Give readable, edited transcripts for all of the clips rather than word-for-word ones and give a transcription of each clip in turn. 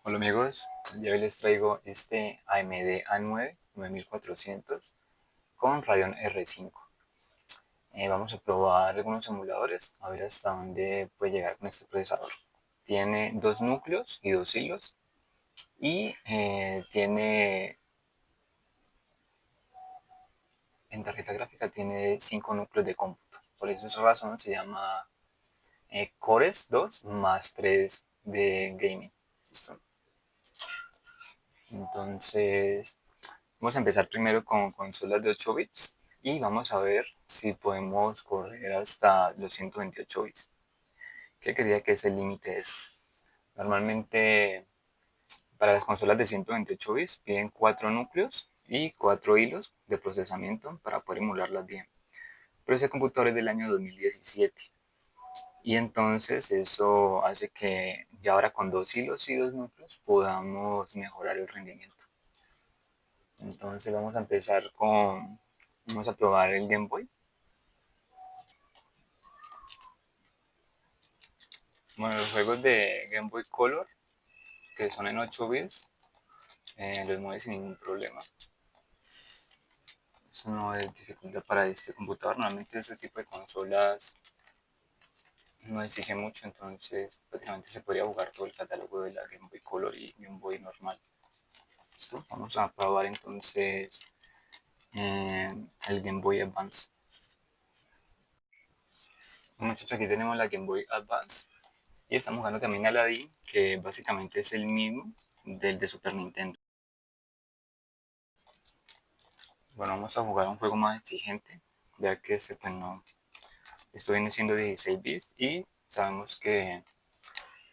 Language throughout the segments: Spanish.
Hola amigos, hoy les traigo este AMD A9 9400 con Radeon R5. Vamos a probar algunos emuladores a ver hasta dónde puede llegar con este procesador. Tiene dos núcleos y dos hilos y en tarjeta gráfica tiene 5 núcleos de cómputo. Por esa razón se llama Cores 2 más 3 de gaming. ¿Listo? Entonces vamos a empezar primero con consolas de 8 bits y vamos a ver si podemos correr hasta los 128 bits. ¿Qué creía que es el límite de esto? Normalmente para las consolas de 128 bits piden 4 núcleos y 4 hilos de procesamiento para poder emularlas bien. Pero ese computador es del año 2017 y entonces eso hace que ya ahora con 2 hilos y 2 núcleos podamos mejorar el rendimiento. Entonces vamos a probar el Game Boy. Bueno, los juegos de Game Boy Color, que son en 8 bits, los mueve sin ningún problema. Eso no es dificultad para este computador. Normalmente este tipo de consolas no exige mucho, entonces prácticamente se podría jugar todo el catálogo de la Game Boy Color y Game Boy normal. ¿Listo? Vamos a probar entonces el Game Boy Advance. Bueno, muchachos, aquí tenemos la Game Boy Advance y estamos jugando también Aladdin, que básicamente es el mismo del de Super Nintendo. Bueno, vamos a jugar un juego más exigente, ya que pues no, esto viene siendo 16 bits y sabemos que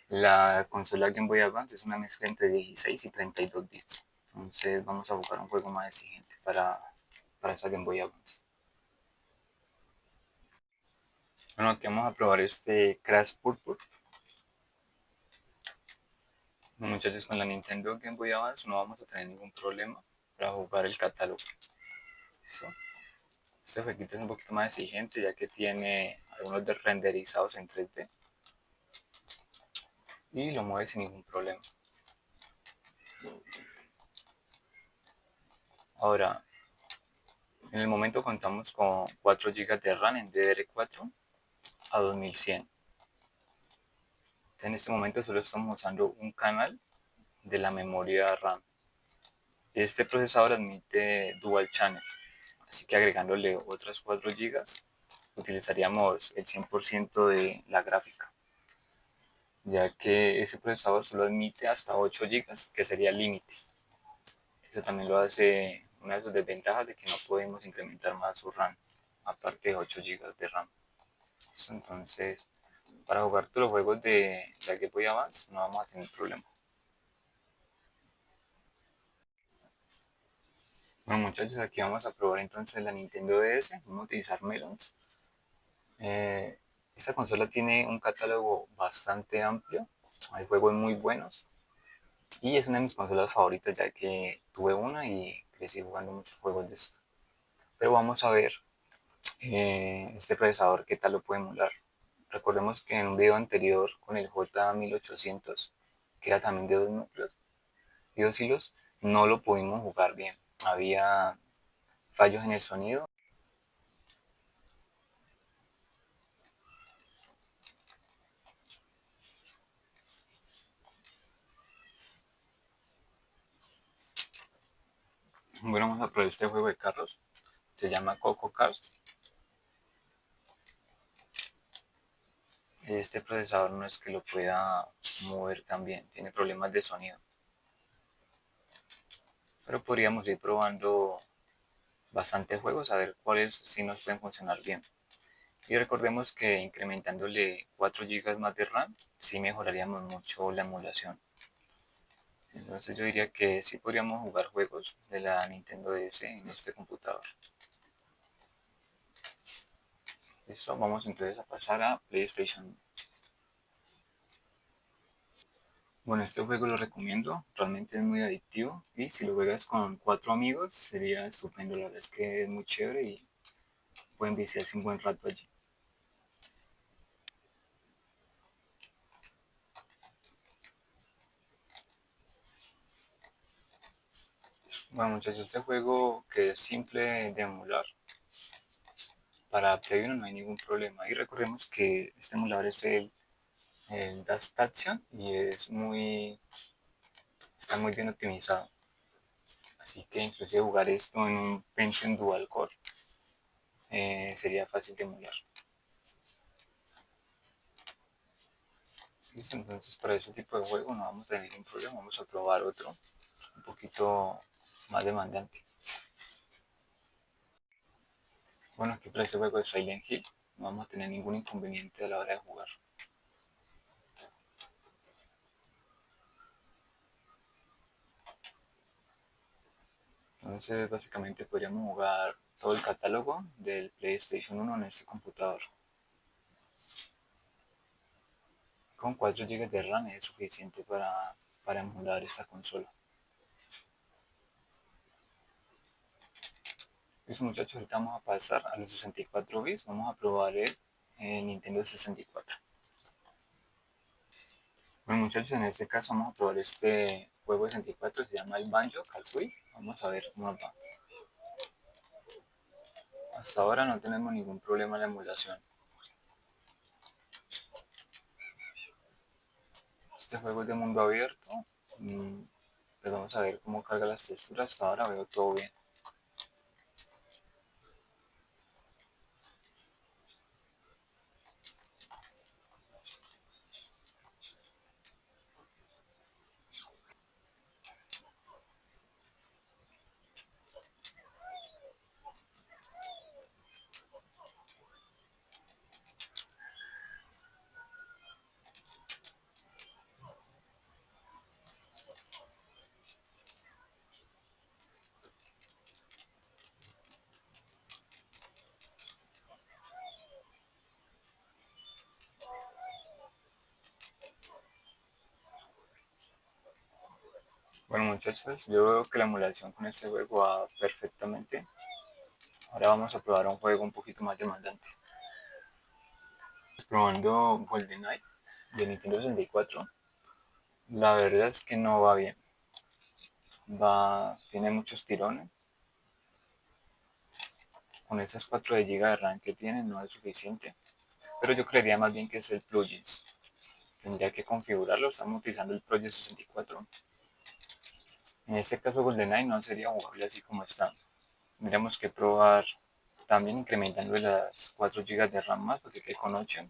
la consola Game Boy Advance es una mezcla entre 16 y 32 bits. Entonces vamos a jugar un juego más exigente para esta Game Boy Advance. Bueno, aquí vamos a probar este Crash Purple. Bueno, muchachos, con la Nintendo Game Boy Advance no vamos a tener ningún problema para jugar el catálogo. ¿Listo? Este jueguito es un poquito más exigente ya que tiene algunos renderizados en 3D y lo mueve sin ningún problema. Ahora, en el momento contamos con 4 GB de RAM en DDR4 a 2100. En este momento solo estamos usando un canal de la memoria RAM. Este procesador admite Dual Channel, así que agregándole otras 4 GB utilizaríamos el 100% de la gráfica, ya que ese procesador solo admite hasta 8 GB, que sería el límite. Eso también lo hace una de sus desventajas de que no podemos incrementar más su RAM, aparte de 8 GB de RAM. Entonces, para jugar todos los juegos de la Game Boy Advance no vamos a tener problema. Bueno muchachos, aquí vamos a probar entonces la Nintendo DS. Vamos a utilizar Melons. Eh, esta consola tiene un catálogo bastante amplio. Hay juegos muy buenos. Y es una de mis consolas favoritas ya que tuve una y crecí jugando muchos juegos de esto. Pero vamos a ver este procesador qué tal lo puede emular. Recordemos que en un video anterior con el J1800, que era también de dos núcleos y dos hilos, no lo pudimos jugar bien. Había fallos en el sonido. Bueno, vamos a probar este juego de carros. Se llama Coco Cars. Este procesador no es que lo pueda mover tan bien, tiene problemas de sonido. Pero podríamos ir probando bastantes juegos a ver cuáles sí nos pueden funcionar bien. Y recordemos que incrementándole 4 GB más de RAM, sí mejoraríamos mucho la emulación. Entonces yo diría que sí podríamos jugar juegos de la Nintendo DS en este computador. Listo, vamos entonces a pasar a PlayStation. Bueno, este juego lo recomiendo, realmente es muy adictivo y si lo juegas con 4 amigos sería estupendo, la verdad es que es muy chévere y pueden viciarse un buen rato allí. Bueno muchachos, este juego que es simple de emular, para Play 1 no hay ningún problema. Y recordemos que este emulador es el DustAction y está muy bien optimizado. Así que inclusive jugar esto en un Pentium Dual Core sería fácil de emular. Listo, entonces para este tipo de juego no vamos a tener ningún problema. Vamos a probar otro un poquito más demandante. Bueno, aquí para este juego de Silent Hill no vamos a tener ningún inconveniente a la hora de jugar. Entonces básicamente podríamos jugar todo el catálogo del PlayStation 1 en este computador. Con 4 GB de RAM es suficiente para emular esta consola. Listo muchachos, ahorita vamos a pasar a los 64 bits, vamos a probar el Nintendo 64. Bueno muchachos, en este caso vamos a probar este juego de 64, se llama el Banjo Kazooie. Vamos a ver cómo va. Hasta ahora no tenemos ningún problema en la emulación. Este juego es de mundo abierto, pues vamos a ver cómo carga las texturas. Hasta ahora veo todo bien. Bueno muchachos, yo veo que la emulación con este juego va perfectamente. Ahora vamos a probar un juego un poquito más demandante. Probando GoldenEye de Nintendo 64. La verdad es que no va bien. Tiene muchos tirones. Con esas 4 de GB de RAM que tiene no es suficiente. Pero yo creería más bien que es el plugins. Tendría que configurarlo. Estamos utilizando el Project 64. En este caso GoldenEye no sería jugable así como está. Tendríamos que probar también incrementando las 4 GB de RAM más, porque con 8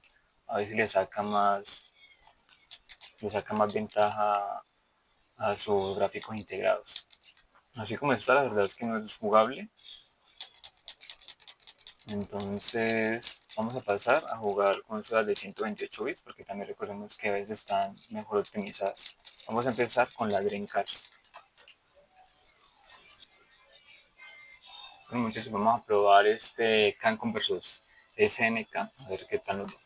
a ver si le saca más ventaja a sus gráficos integrados. Así como está, la verdad es que no es jugable. Entonces vamos a pasar a jugar consolas de 128 bits, porque también recordemos que a veces están mejor optimizadas. Vamos a empezar con la Dreamcast. Bueno muchachos, vamos a probar este Capcom vs SNK, a ver qué tal nos va.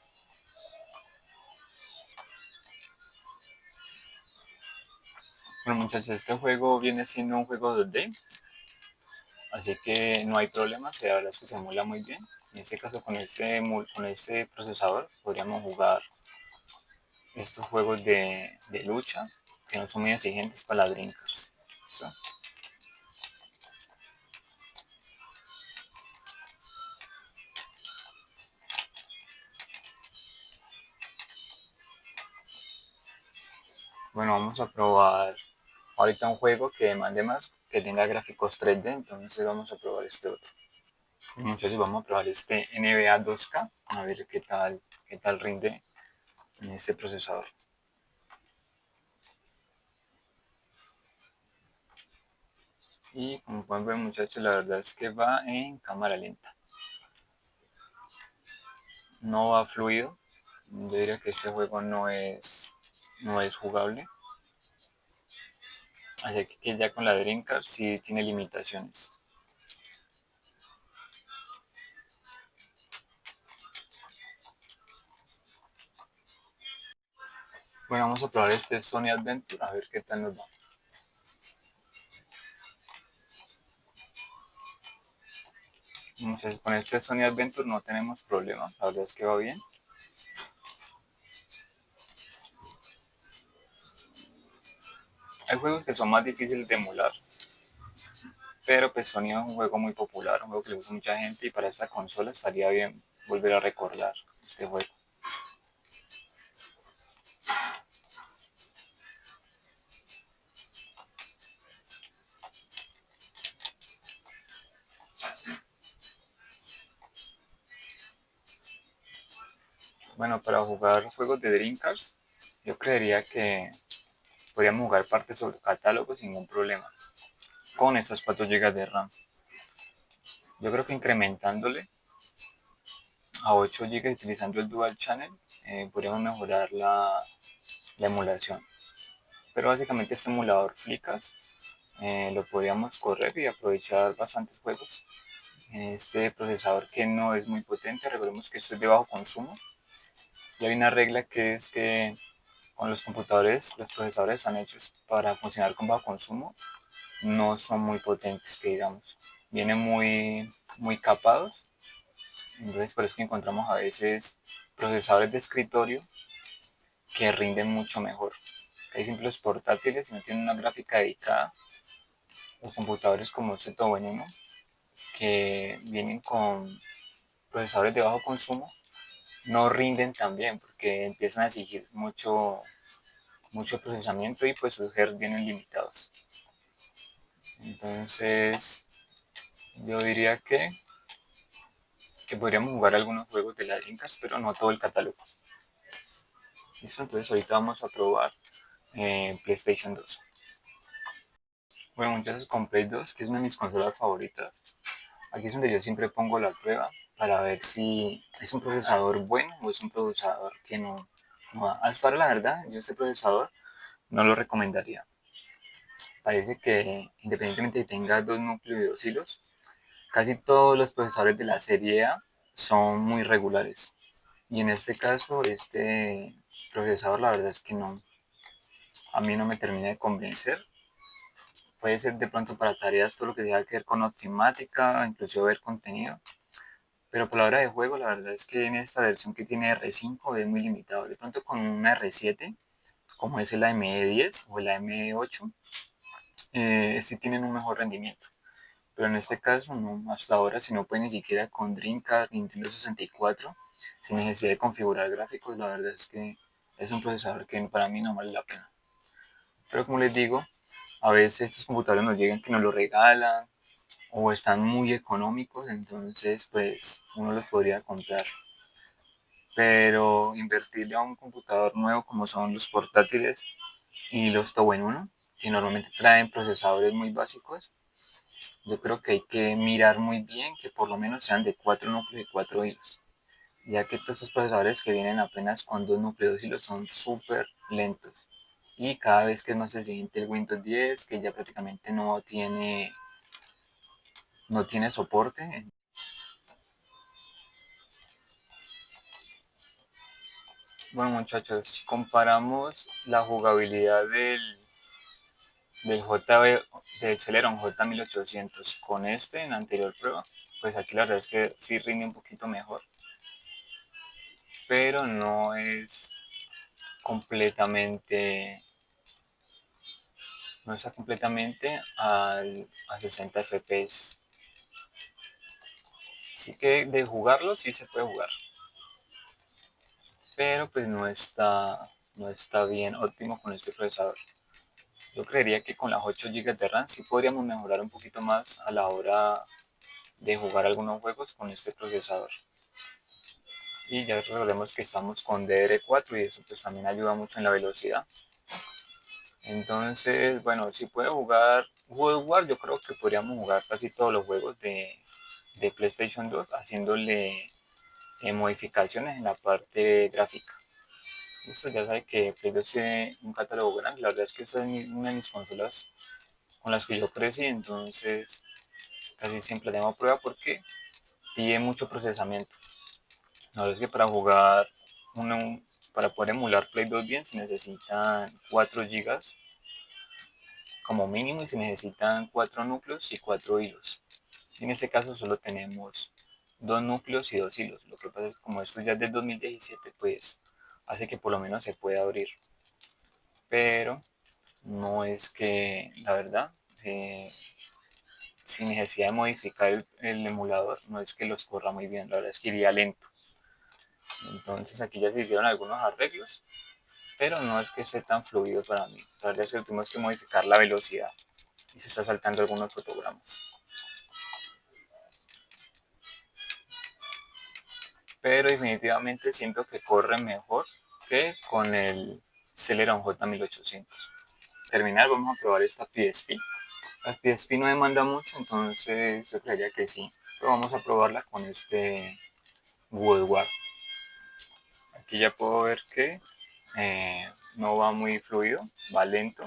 Bueno muchachos, este juego viene siendo un juego 2D, así que no hay problema, la verdad es que se emula muy bien. En este caso con este procesador podríamos jugar estos juegos de lucha que no son muy exigentes para las Dreamcast. ¿Listo? Bueno, vamos a probar ahorita un juego que demande más, que tenga gráficos 3D, entonces vamos a probar este otro. Muchachos, vamos a probar este NBA 2K, a ver qué tal rinde en este procesador. Y como pueden ver muchachos, la verdad es que va en cámara lenta. No va fluido. Yo diría que este juego no es jugable. Así que ya con la Dreamcast sí tiene limitaciones. Bueno, vamos a probar este Sony Adventure, a ver qué tal nos va. Entonces, con este Sony Adventure no tenemos problema, la verdad es que va bien. Hay juegos que son más difíciles de emular, Pero pues Sony es un juego muy popular, un juego que le gusta a mucha gente y para esta consola estaría bien volver a recordar este juego. Bueno, para jugar juegos de Dreamcast, yo creería que podríamos jugar partes sobre catálogo sin ningún problema, con esas 4 GB de RAM. Yo creo que incrementándole a 8 GB utilizando el Dual Channel, podríamos mejorar la emulación. Pero básicamente este emulador Flickas lo podríamos correr y aprovechar bastantes juegos. Este procesador que no es muy potente, recordemos que esto es de bajo consumo. Y hay una regla que es que con los computadores, los procesadores están hechos para funcionar con bajo consumo, no son muy potentes, que digamos. Vienen muy capados, entonces por eso que encontramos a veces procesadores de escritorio que rinden mucho mejor. Hay simples portátiles y no tienen una gráfica dedicada, o computadores como este Tobo en uno, que vienen con procesadores de bajo consumo, no rinden tan bien porque empiezan a exigir mucho procesamiento y pues sus hertz vienen limitados. Entonces yo diría que podríamos jugar algunos juegos de la Dreamcast, pero no todo el catálogo. Listo, entonces ahorita vamos a probar PlayStation 2. Bueno, muchas gracias con Play 2, que es una de mis consolas favoritas. Aquí es donde yo siempre pongo la prueba para ver si es un procesador bueno o es un procesador que no da. Hasta ahora la verdad, yo este procesador no lo recomendaría. Parece que independientemente de que tenga 2 núcleos y 2 hilos, casi todos los procesadores de la serie A son muy regulares. Y en este caso, este procesador la verdad es que no, a mí no me termina de convencer. Puede ser de pronto para tareas todo lo que tenga que ver con ofimática, inclusive ver contenido. Pero por la hora de juego, la verdad es que en esta versión que tiene R5 es muy limitado. De pronto con una R7, como es el AM10 o el AM8, sí tienen un mejor rendimiento. Pero en este caso, no, hasta ahora, si no puede ni siquiera con Dreamcast, Nintendo 64, sin necesidad de configurar gráficos, la verdad es que es un procesador que para mí no vale la pena. Pero como les digo, a veces estos computadores nos llegan que nos lo regalan o están muy económicos, entonces pues uno los podría comprar. Pero invertirle a un computador nuevo como son los portátiles y los Tobo en uno, que normalmente traen procesadores muy básicos, yo creo que hay que mirar muy bien que por lo menos sean de 4 núcleos y 4 hilos, ya que todos estos procesadores que vienen apenas con 2 núcleos y 2 hilos son súper lentos. Y cada vez que es más exigente el Windows 10, que ya prácticamente no tiene soporte. Bueno muchachos, si comparamos la jugabilidad del del Celeron J1800 con este en la anterior prueba, pues aquí la verdad es que sí rinde un poquito mejor, pero no es completamente, no está completamente a 60 FPS. Así que de jugarlo sí se puede jugar, pero pues no está bien óptimo con este procesador. Yo creería que con las 8 GB de RAM sí podríamos mejorar un poquito más a la hora de jugar algunos juegos con este procesador. Y ya recordemos que estamos con DDR4 y eso pues también ayuda mucho en la velocidad. Entonces, bueno, si puede jugar God of War, yo creo que podríamos jugar casi todos los juegos de PlayStation 2 haciéndole modificaciones en la parte gráfica. Esto ya sabe que Play 2 tiene un catálogo grande, la verdad es que esta es una de mis consolas con las que yo crecí, entonces casi siempre la tengo a prueba porque pide mucho procesamiento. La verdad es que para poder emular Play 2 bien se necesitan 4 GB como mínimo y se necesitan 4 núcleos y 4 hilos. En este caso solo tenemos 2 núcleos y 2 hilos. Lo que pasa es que como esto ya es del 2017, pues hace que por lo menos se pueda abrir. Pero no es que, la verdad, eh, sin necesidad de modificar el emulador, no es que los corra muy bien, la verdad es que iría lento. Entonces aquí ya se hicieron algunos arreglos, pero no es que esté tan fluido para mí. La verdad es que tuvimos que modificar la velocidad y se está saltando algunos fotogramas. Pero definitivamente siento que corre mejor que con el Celeron J1800. Terminar, vamos a probar esta PSP. La PSP no demanda mucho, entonces yo creería que sí. Pero vamos a probarla con este Woodward. Aquí ya puedo ver que no va muy fluido, va lento.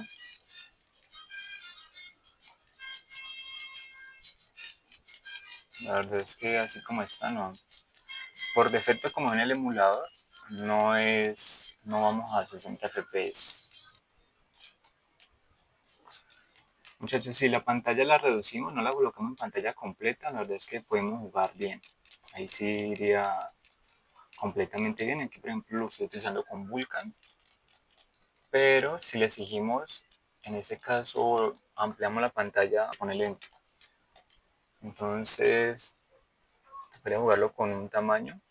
La verdad es que así como está, no. Por defecto, como en el emulador, no vamos a 60 FPS. Muchachos, si la pantalla la reducimos, no la colocamos en pantalla completa, la verdad es que podemos jugar bien. Ahí sí iría completamente bien. Aquí, por ejemplo, lo estoy utilizando con Vulkan. Pero si le exigimos, en este caso, ampliamos la pantalla con el lente. Entonces, podría jugarlo con un tamaño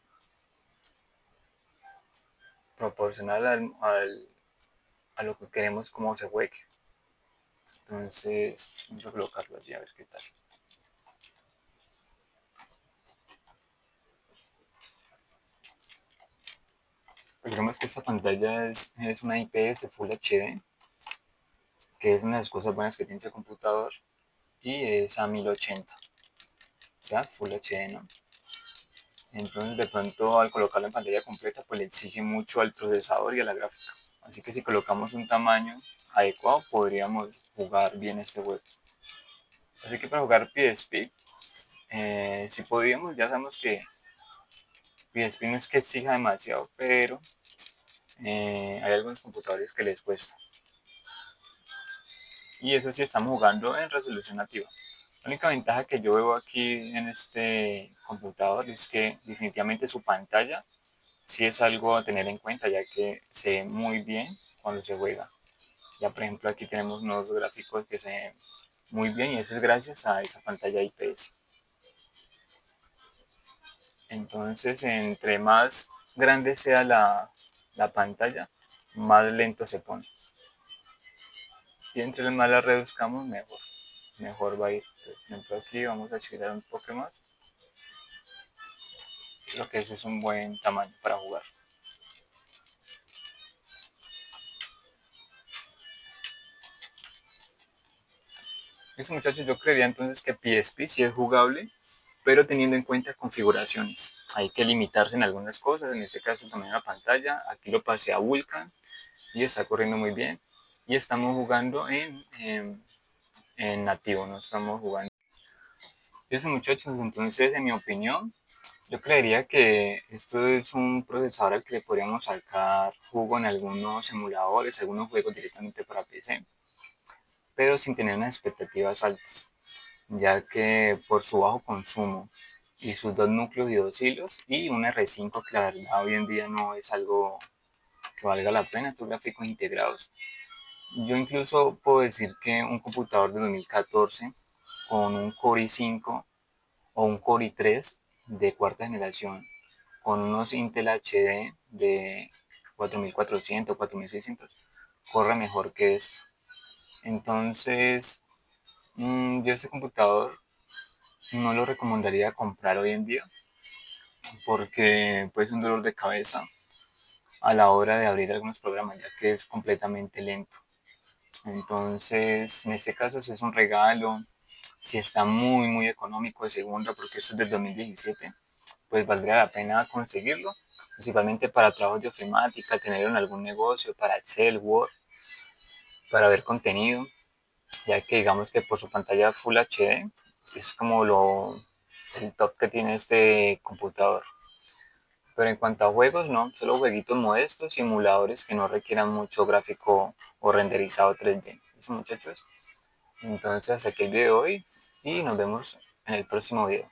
proporcional a lo que queremos como se juegue. Entonces, vamos a colocarlo allí a ver qué tal. Digamos que esta pantalla es una IPS Full HD, que es una de las cosas buenas que tiene ese computador, y es a 1080, o sea, Full HD, ¿no? Entonces, de pronto, al colocarlo en pantalla completa, pues le exige mucho al procesador y a la gráfica. Así que si colocamos un tamaño adecuado, podríamos jugar bien este juego. Así que para jugar PSP, si podíamos, ya sabemos que PSP no es que exija demasiado, pero hay algunos computadores que les cuesta. Y eso sí estamos jugando en resolución nativa. La única ventaja que yo veo aquí en este computador es que definitivamente su pantalla sí es algo a tener en cuenta, ya que se ve muy bien cuando se juega. Ya por ejemplo aquí tenemos unos gráficos que se ven muy bien y eso es gracias a esa pantalla IPS. Entonces entre más grande sea la pantalla, más lento se pone. Y entre más la reduzcamos, mejor va a ir. Por ejemplo aquí vamos a girar un poco más. Creo que ese es un buen tamaño para jugar. Listo muchachos, yo creería entonces que PSP sí es jugable, pero teniendo en cuenta configuraciones. Hay que limitarse en algunas cosas, en este caso también la pantalla. Aquí lo pasé a Vulkan y está corriendo muy bien. Y estamos jugando en nativo, no estamos jugando. Listo muchachos, entonces en mi opinión, yo creería que esto es un procesador al que le podríamos sacar jugo en algunos emuladores, algunos juegos directamente para PC, pero sin tener unas expectativas altas, ya que por su bajo consumo y sus dos núcleos y dos hilos y un R5 que la verdad hoy en día no es algo que valga la pena, estos gráficos integrados. Yo incluso puedo decir que un computador de 2014 con un Core i5 o un Core i3 de cuarta generación con unos Intel HD de 4400 4600 corre mejor que esto. Entonces, yo este computador no lo recomendaría comprar hoy en día porque puede ser un dolor de cabeza a la hora de abrir algunos programas, ya que es completamente lento. Entonces, en este caso, si es un regalo, si está muy económico de segunda, porque esto es del 2017, pues valdría la pena conseguirlo, principalmente para trabajos de ofimática, tenerlo en algún negocio, para Excel, Word, para ver contenido, ya que digamos que por su pantalla Full HD es como el top que tiene este computador. Pero en cuanto a juegos, no, solo jueguitos modestos, simuladores que no requieran mucho gráfico o renderizado 3D. Eso muchachos. Entonces hasta aquí el video de hoy y nos vemos en el próximo video.